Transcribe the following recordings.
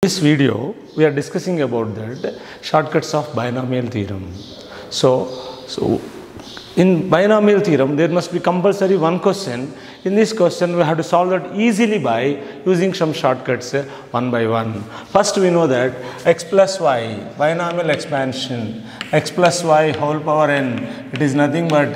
This video we are discussing about that shortcuts of binomial theorem. So in binomial theorem there must be compulsory one question. In this question we have to solve that easily by using some shortcuts one by one. First we know that x plus y, binomial expansion, x plus y whole power n, it is nothing but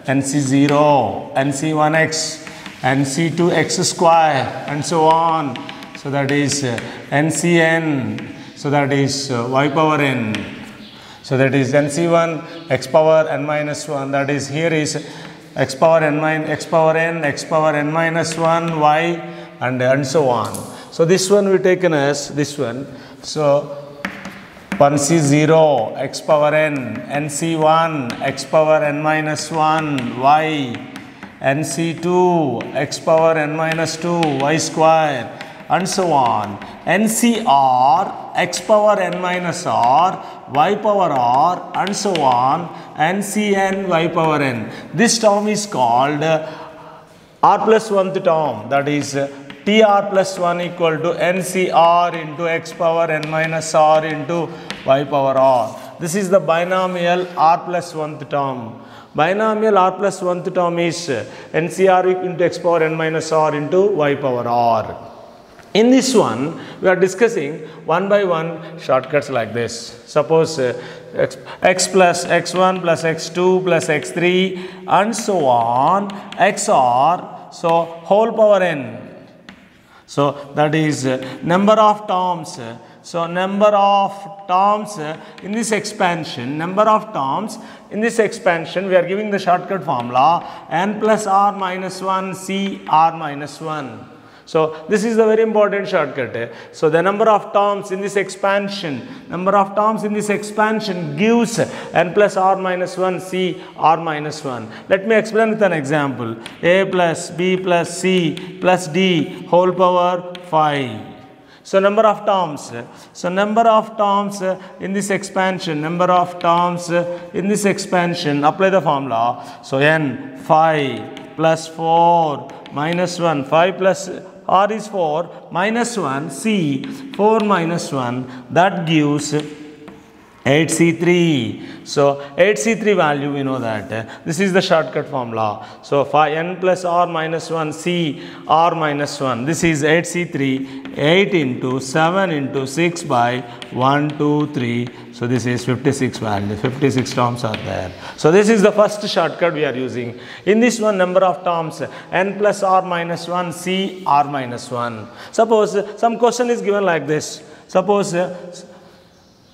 nc0, nc1x, nc2x square and so on. So that is ncn, so that is y power n. So that is nc1 x power n minus 1, that is here is x power n minus x power n minus 1 y and so on. So this one we taken as this one. So 1c0 x power n, nc1 x power n minus 1 y, nc2 x power n minus 2 y square and so on. NCR x power n minus r, y power r and so on, NCN y power n. This term is called r plus 1th term, that is TR plus 1 equal to NCR into x power n minus r into y power r. This is the binomial r plus 1th term. Binomial r plus 1th term is NCR into x power n minus r into y power r. In this one, we are discussing one by one shortcuts like this. Suppose x plus x1 plus x2 plus x3 and so on, xr, so whole power n. So that is number of terms. So number of terms in this expansion, number of terms in this expansion, we are giving the shortcut formula n plus r minus 1 c r minus 1. So this is the very important shortcut. So the number of terms in this expansion, gives n plus r minus 1 c r minus 1. Let me explain with an example. A plus b plus c plus d whole power 5. So number of terms. So number of terms in this expansion, apply the formula. So n 5 plus 4 minus 1, 5 plus r is 4 minus 1 c 4 minus 1, that gives 8c3. So 8c3 value we know that. This is the shortcut formula. So 5n plus r minus 1 c r minus 1. This is 8c3. 8 into 7 into 6 by 1, 2, 3. So this is 56 value. 56 terms are there. So this is the first shortcut we are using. In this one, number of terms n plus r minus 1 c r minus 1. Suppose some question is given like this. Suppose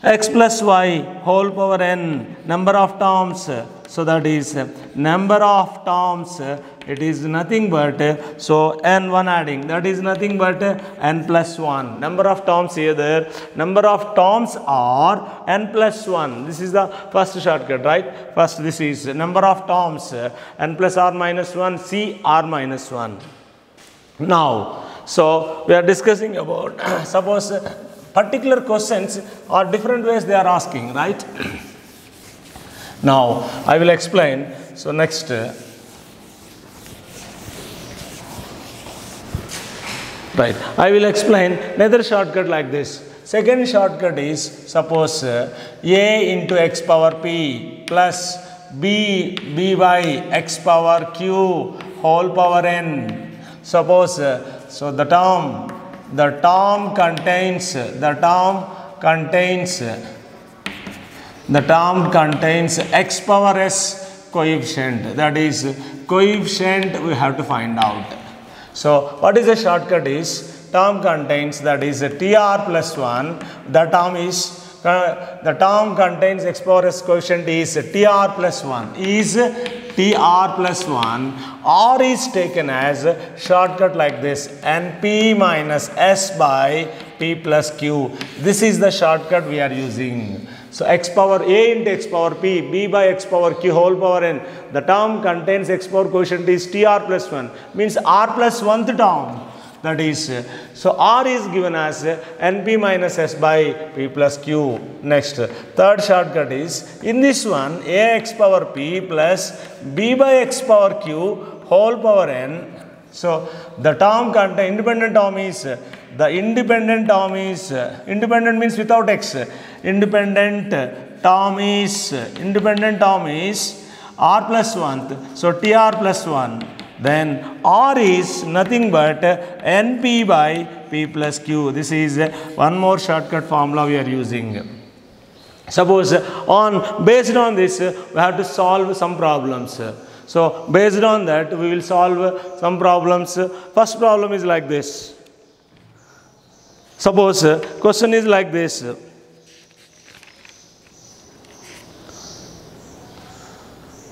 x plus y whole power n, number of terms, so that is number of terms, it is nothing but, so n1 adding, that is nothing but n plus 1. Number of terms here there, number of terms are n plus 1. This is the first shortcut, right? First this is number of terms, n plus r minus 1 c r minus 1. Now, so we are discussing about, suppose particular questions or different ways they are asking, right? Now I will explain. So next, right, I will explain another shortcut like this. Second shortcut is, suppose a into x power p plus b by x power q whole power n. Suppose so the term contains x power s coefficient, that is coefficient we have to find out. So what is the shortcut is, term contains, that is tr plus 1, the term contains x power s coefficient is tr plus 1, is tr plus 1, r is taken as shortcut like this, np minus s by p plus q. This is the shortcut we are using. So x power a into x power p, b by x power q whole power n, the term contains x power coefficient is tr plus 1, means r plus 1th term. That is, so r is given as np minus s by p plus q. Next, third shortcut is, in this one, ax power p plus b by x power q whole power n. So the term contain independent term is the independent term is, independent means without x, independent term is r plus 1, so tr plus 1, then r is nothing but np by p plus q. This is one more shortcut formula we are using. Suppose based on this we have to solve some problems. So based on that we will solve some problems. First problem is like this. Suppose question is like this.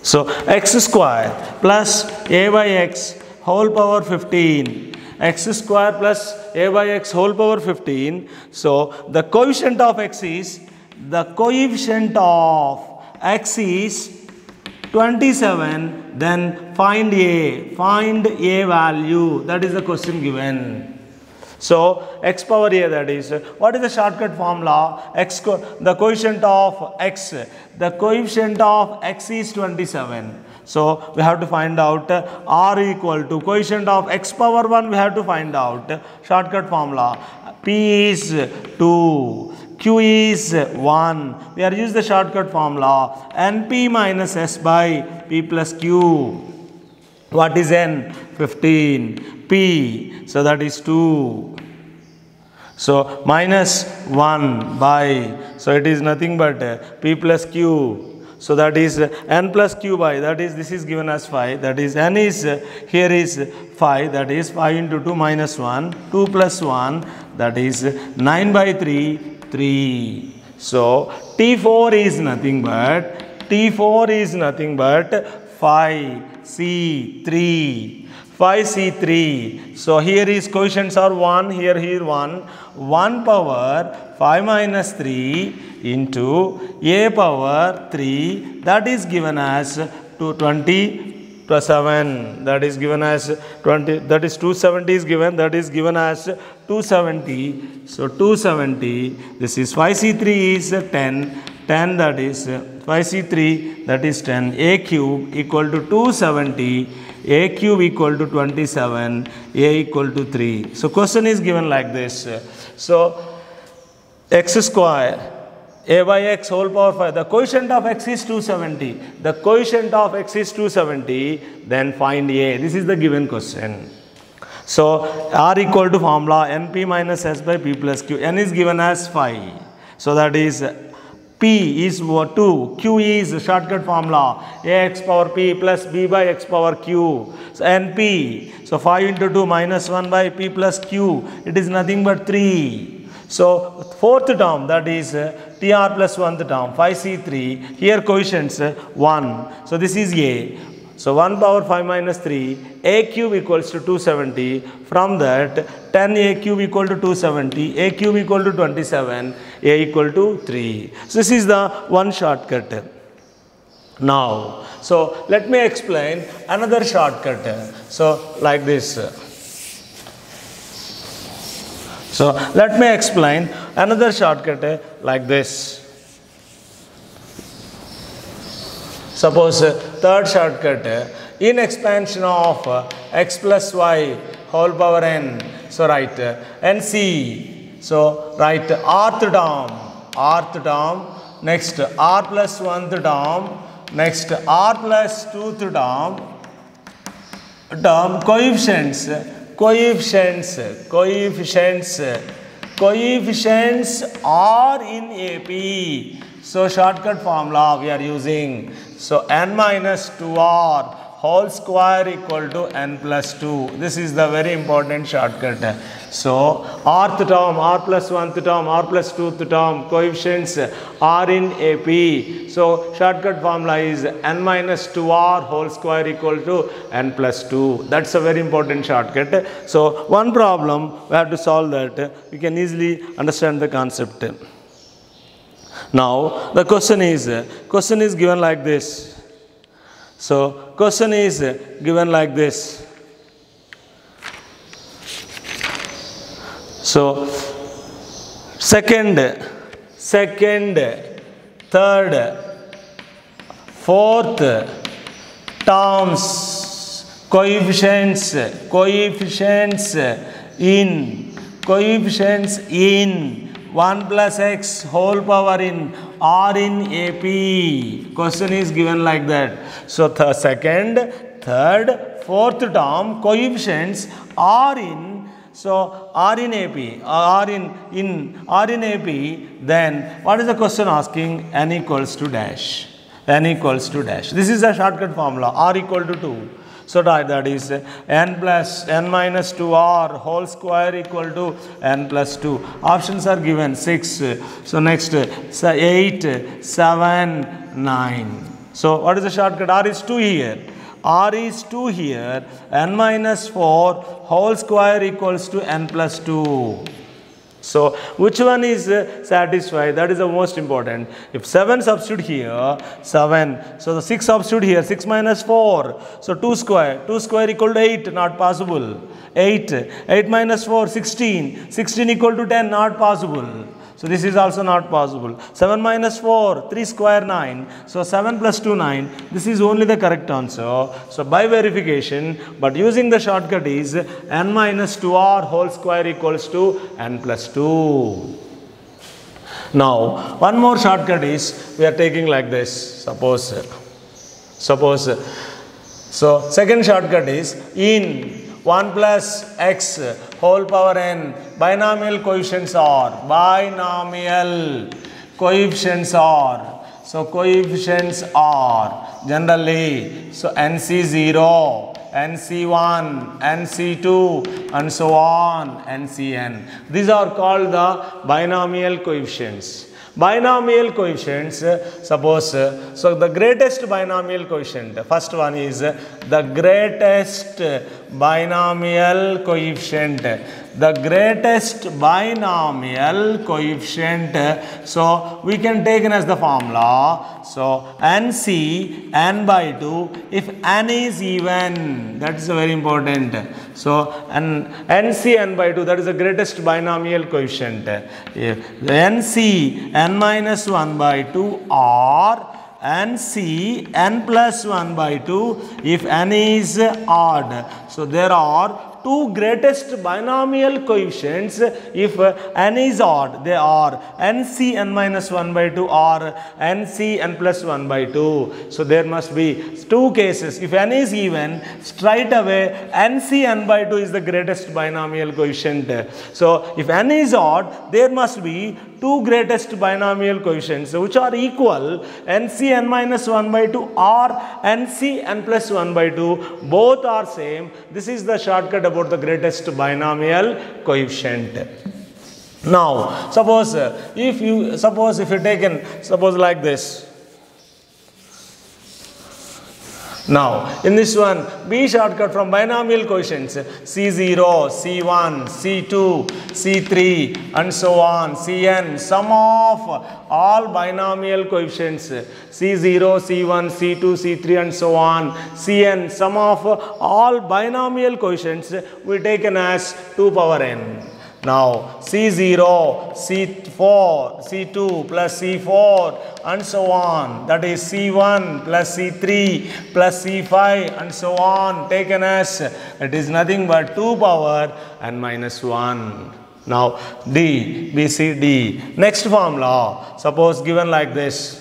So x square plus a by x whole power 15, x square plus a by x whole power 15. So the coefficient of x is 27, then find a value. That is the question given. So x power a, that is, what is the shortcut formula? The coefficient of x is 27. So we have to find out r equal to coefficient of x power 1. We have to find out shortcut formula. P is 2. Q is 1. We are using the shortcut formula np minus s by p plus q. What is n? 15. P, so that is 2. So minus 1 by, so it is nothing but p plus q. So that is n plus q by, that is, this is given as 5. That is n is, here is 5. That is 5 into 2 minus 1. 2 plus 1, that is 9 by 3. 3. So T4 is nothing but 5C3. 5C3. So here is coefficients are 1, here 1. 1 power 5 minus 3 into a power 3, that is given as 27. That is given as 20. That is 270 is given. That is given as 270. So 270. This is 5C3 is 10. 10, that is 5C3, that is 10. A cube equal to 270. A cube equal to 27. A equal to 3. So question is given like this. So x square a by x whole power 5. The coefficient of x is 270. The coefficient of x is 270. Then find a. This is the given question. So r equal to formula np minus s by p plus q. N is given as 5. So that is p is 2. Q is shortcut formula ax power p plus b by x power q. So np. So 5 into 2 minus 1 by p plus q. It is nothing but 3. So fourth term, that is tr plus 1th term, 5C3. Here coefficients 1. So this is a. So 1 power 5 minus 3. A cube equals to 270. From that 10 a cube equal to 270. A cube equal to 27. A equal to 3. So this is the one shortcut. Now, so let me explain another shortcut. So like this. So let me explain another shortcut like this. Suppose third shortcut, in expansion of x plus y whole power n. So write nc. So write rth term, next r plus 1th term, next r plus 2th term, coefficients are in AP. So shortcut formula we are using. So n minus 2r whole square equal to n plus 2. This is the very important shortcut. So rth term, r plus 1th term, r plus 2th term, coefficients are in AP. So shortcut formula is n minus 2r whole square equal to n plus 2. That's a very important shortcut. So one problem we have to solve that. You can easily understand the concept. Now the question is given like this. So question is given like this. So second, third, fourth terms, coefficients in coefficients in 1 plus x whole power in are in AP. Question is given like that. So the second, third, fourth term coefficients are in, so are in AP, are in AP, then what is the question asking? N equals to dash. N equals to dash. This is a shortcut formula. R equal to 2. So that is n plus n minus 2r whole square equal to n plus 2. Options are given 6. So next 8, 7, 9. So what is the shortcut? R is 2 here. R is 2 here. N minus 4 whole square equals to n plus 2. So which one is satisfied? That is the most important. If 7 substitute here, 7. So the 6 substitute here, 6 minus 4. So 2 square. 2 square equal to 8, not possible. 8. 8 minus 4, 16. 16 equal to 10, not possible. So this is also not possible. 7 minus 4, 3 square 9. So 7 plus 2, 9. This is only the correct answer. So by verification, but using the shortcut is n minus 2r whole square equals to n plus 2. Now, one more shortcut is, we are taking like this. Suppose, so second shortcut is in 1 plus x whole power n, binomial coefficients are, so coefficients are generally, so NC0, NC1, NC2 and so on, NCn. These are called the binomial coefficients. Binomial coefficients, suppose, so the greatest binomial coefficient, first one is the greatest binomial coefficient. The greatest binomial coefficient, so we can take it as the formula. So NC n by 2 if n is even, that is very important. So NC n by 2, that is the greatest binomial coefficient. If NC n minus 1 by 2 or NC n plus 1 by 2 if n is odd. So there are two greatest binomial coefficients if n is odd. They are NC n minus 1 by 2 or NC n plus 1 by 2. So there must be two cases. If n is even, straight away NC n by 2 is the greatest binomial coefficient. So if n is odd, there must be two greatest binomial coefficients which are equal, NC n minus 1 by 2 or NC n plus 1 by 2. Both are same. This is the shortcut about the greatest binomial coefficient. Now, suppose if you taken, suppose like this. Now, in this one, B shortcut from binomial coefficients, C0, C1, C2, C3 and so on, Cn, sum of all binomial coefficients, C0, C1, C2, C3 and so on, Cn, sum of all binomial coefficients we taken as 2 power n. Now, C0, C4, C2 plus C4 and so on, that is C1 plus C3 plus C5 and so on, taken as, it is nothing but 2 power n minus 1. Now, D, B, C, D. Next formula, suppose given like this,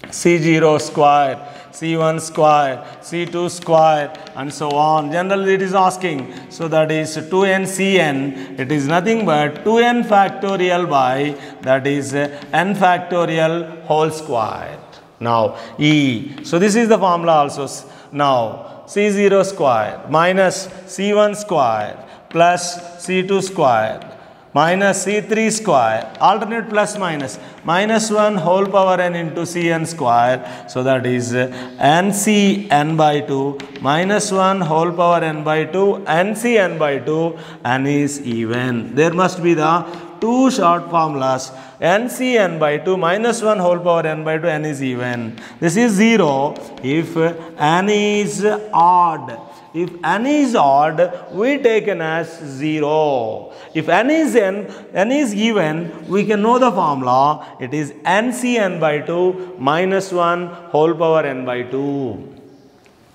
C0 square, C1 square, C2 square and so on. Generally it is asking, so that is 2n Cn, it is nothing but 2n factorial by, that is n factorial whole square. Now E, so this is the formula also. Now C0 square minus C1 square plus C2 square minus C3 square, alternate plus minus, minus 1 whole power n into Cn square. So that is NC n by 2 minus 1 whole power n by 2 NC n by 2, n is even. There must be the two short formulas, NC n by 2 minus 1 whole power n by 2, n is even. This is 0 if n is odd. If n is odd, we take n as 0. If n is even, we can know the formula. It is NC n by 2 minus 1 whole power n by 2.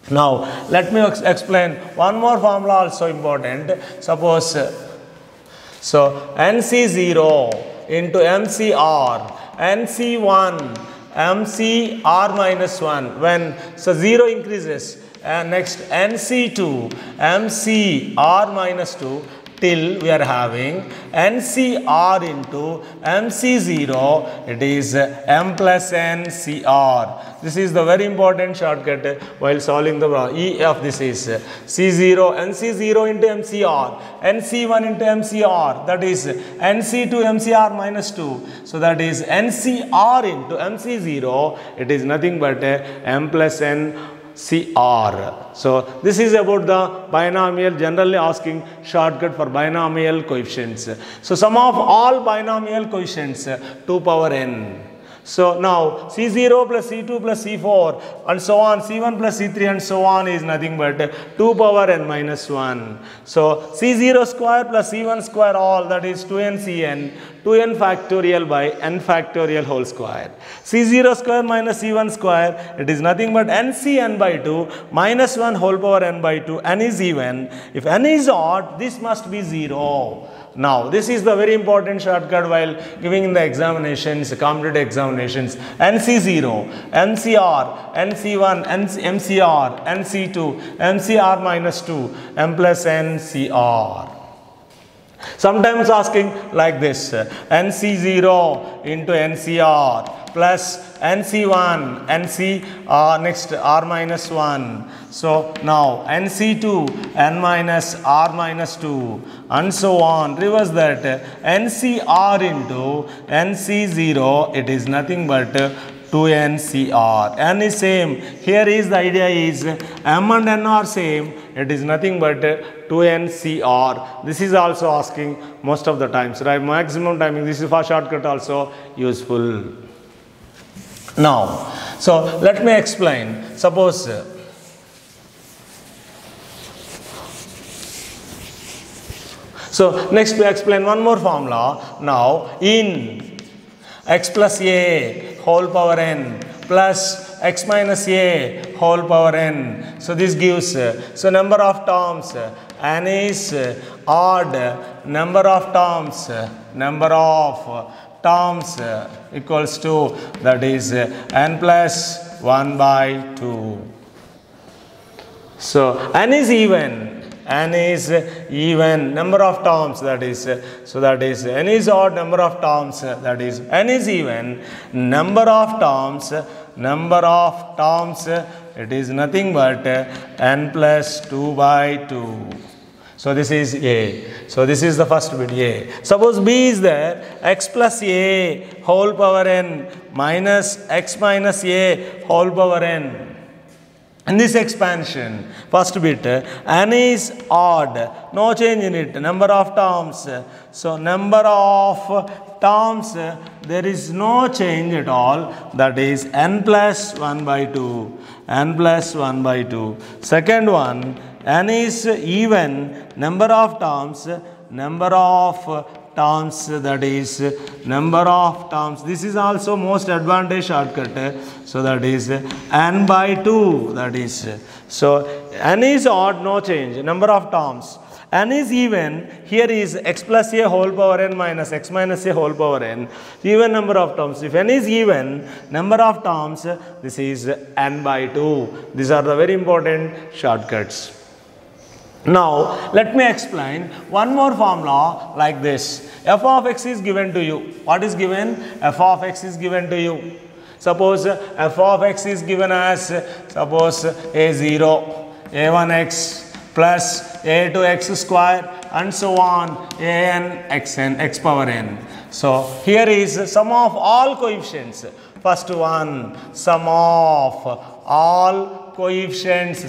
Now, let me explain one more formula also important. Suppose So NC0 into MCR, NC1, MCR minus 1, when, so 0 increases, and next NC2, MCR minus 2, till we are having NCR into MC0, it is M plus NCR. This is the very important shortcut while solving the problem. E of this is C0, NC0 into MCR, NC1 into MCR, that is NC2 MCR minus 2. So that is NCR into MC0, it is nothing but M plus N CR. So this is about the binomial, generally asking shortcut for binomial coefficients. So sum of all binomial coefficients 2 power n. So now C0 plus C2 plus C4 and so on, C1 plus C3 and so on is nothing but 2 power n minus 1. So C0 square plus C1 square all, that is 2n Cn, 2n factorial by n factorial whole square. C0 square minus C1 square, it is nothing but NCn by 2 minus 1 whole power n by 2. N is even. If n is odd, this must be 0. Now, this is the very important shortcut while giving in the examinations, competitive examinations. NC0, MCR, NC1, MCR, NC2, MCR minus 2, M plus NCR. Sometimes asking like this, NC0 into NCR plus NC1, NC next R minus 1. So now NC2, N minus R minus 2 and so on. Reverse that, NCR into NC0, it is nothing but 2NCR. N is same. Here is the idea is M and N are same. It is nothing but 2NCR. This is also asking most of the times, right? Maximum timing. This is for shortcut also useful. Now, so let me explain. Suppose so next we explain one more formula. Now in x plus a whole power n plus x minus a whole power n. So this gives, so number of terms, n is odd, number of terms equals to, that is n plus 1 by 2. So n is even. N is even, number of terms, that is, so that is n is odd, number of terms, that is n is even, number of terms, it is nothing but n plus 2 by 2. So this is A. So this is the first bit, A. Suppose B is there, x plus a whole power n minus x minus a whole power n. In this expansion, first bit, n is odd, no change in it, number of terms. So number of terms, there is no change at all, that is n plus 1 by 2, n plus 1 by 2. Second one, n is even, number of terms, that is number of terms. This is also most advantage shortcut. So that is n by 2, that is. So n is odd, no change, number of terms. N is even, here is x plus a whole power n minus x minus a whole power n, even number of terms. If n is even, number of terms, this is n by 2. These are the very important shortcuts. Now, let me explain one more formula like this. F of x is given to you. What is given? F of x is given to you. Suppose f of x is given as, suppose a0, a1x plus a2x square and so on, an xn, x power n. So, here is sum of all coefficients. First one, sum of all coefficients,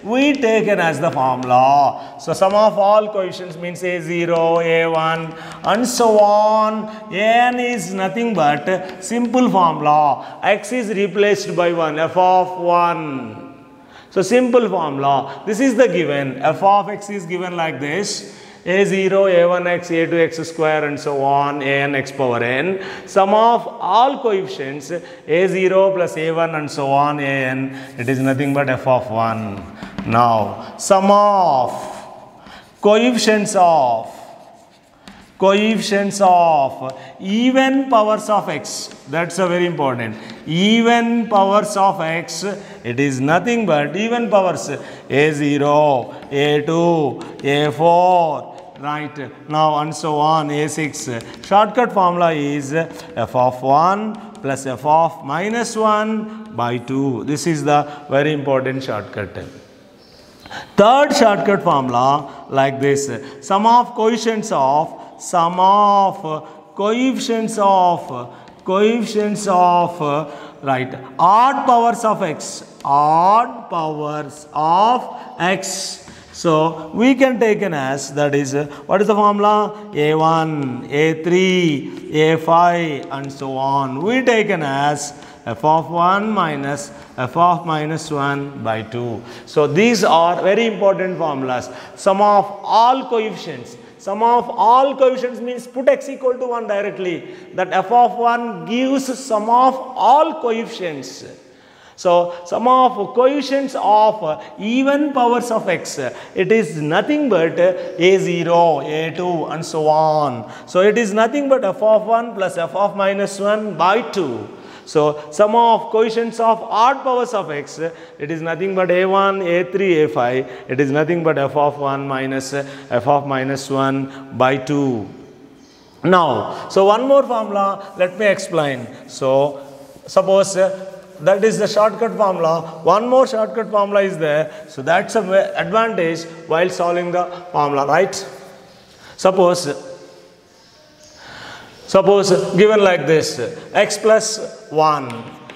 we taken as the formula. So sum of all coefficients means a0, a1 and so on. An is nothing but simple formula. X is replaced by 1, f of 1. So simple formula. This is the given. F of x is given like this. a0, a1x, a2x square and so on, an x power n. Sum of all coefficients, a0 plus a1 and so on, an, it is nothing but f of 1. Now, sum of coefficients of even powers of x. That's a very important. Even powers of x, it is nothing but even powers a0, a2, a4, right, now and so on, a6. Shortcut formula is f of 1 plus f of minus 1 by 2. This is the very important shortcut. Third shortcut formula like this: sum of coefficients of right, odd powers of x. So we can take an as, that is, what is the formula? a1, a3, a5 and so on. We take an as f of 1 minus f of minus 1 by 2. So these are very important formulas. Sum of all coefficients. Sum of all coefficients means put x equal to 1 directly. That f of 1 gives sum of all coefficients. So sum of coefficients of even powers of x, it is nothing but a0, a2 and so on. So it is nothing but f of 1 plus f of minus 1 by 2. So sum of coefficients of odd powers of x, it is nothing but a1, a3, a5. It is nothing but f of 1 minus f of minus 1 by 2. Now, so one more formula, let me explain. So suppose that is the shortcut formula. One more shortcut formula is there. So that's an advantage while solving the formula, right? Suppose given like this: x plus 1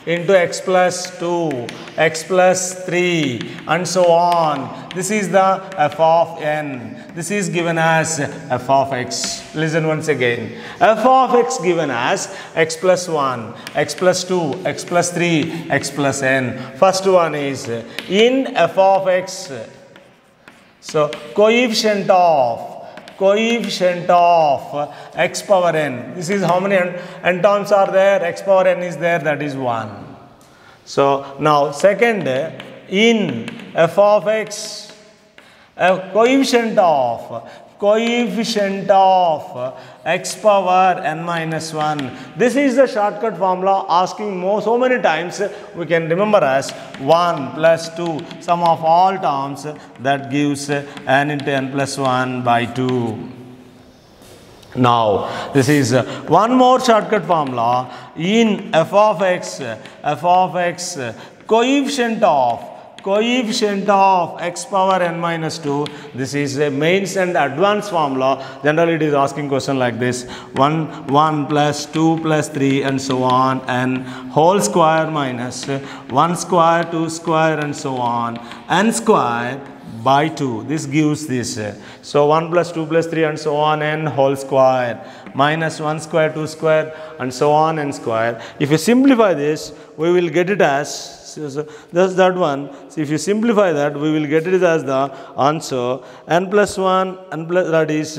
into x plus 2, x plus 3 and so on. This is the f of n. This is given as f of x. Listen once again. F of x given as x plus 1, x plus 2, x plus 3, x plus n. First one is in f of x. So coefficient of x power n. This is how many n terms are there? X power n is there, that is 1. So now second, in f of x, coefficient of x power n minus 1. This is the shortcut formula asking so many times. We can remember as 1 plus 2 sum of all terms, that gives n into n plus 1 by 2. Now this is one more shortcut formula. In f of x, coefficient of x power n minus 2. This is a mains and advanced formula. Generally it is asking question like this: 1 plus 2 plus 3 and so on, n whole square minus 1 square, 2 square and so on, n square by 2. This gives this. So 1 plus 2 plus 3 and so on, n whole square minus 1 square, 2 square and so on, n square. If you simplify this, we will get it as, so that's that one. So if you simplify that, we will get it as the answer n plus 1, n plus, that is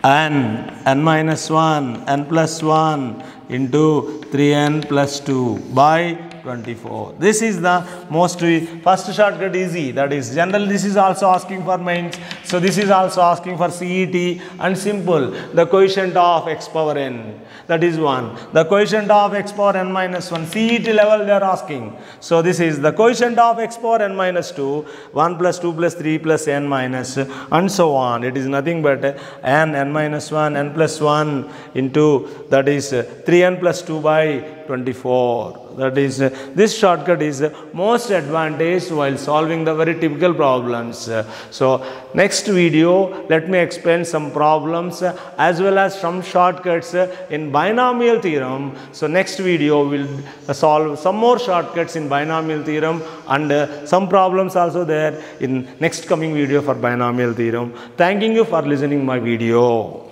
n minus 1, n plus 1 into 3n plus 2 by 24. This is the most first shortcut easy. That is general. This is also asking for mains. So this is also asking for CET and simple. The coefficient of x power n, that is 1. The coefficient of x power n minus 1. CET level they are asking. So this is the coefficient of x power n minus 2. 1 plus 2 plus 3 plus n minus and so on. It is nothing but n minus 1, n plus 1 into, that is 3n plus 2 by 24. That is, this shortcut is most advantage while solving the very typical problems. So next video, let me explain some problems as well as some shortcuts in binomial theorem. So next video will solve some more shortcuts in binomial theorem and some problems also there in next coming video for binomial theorem. Thanking you for listening my video.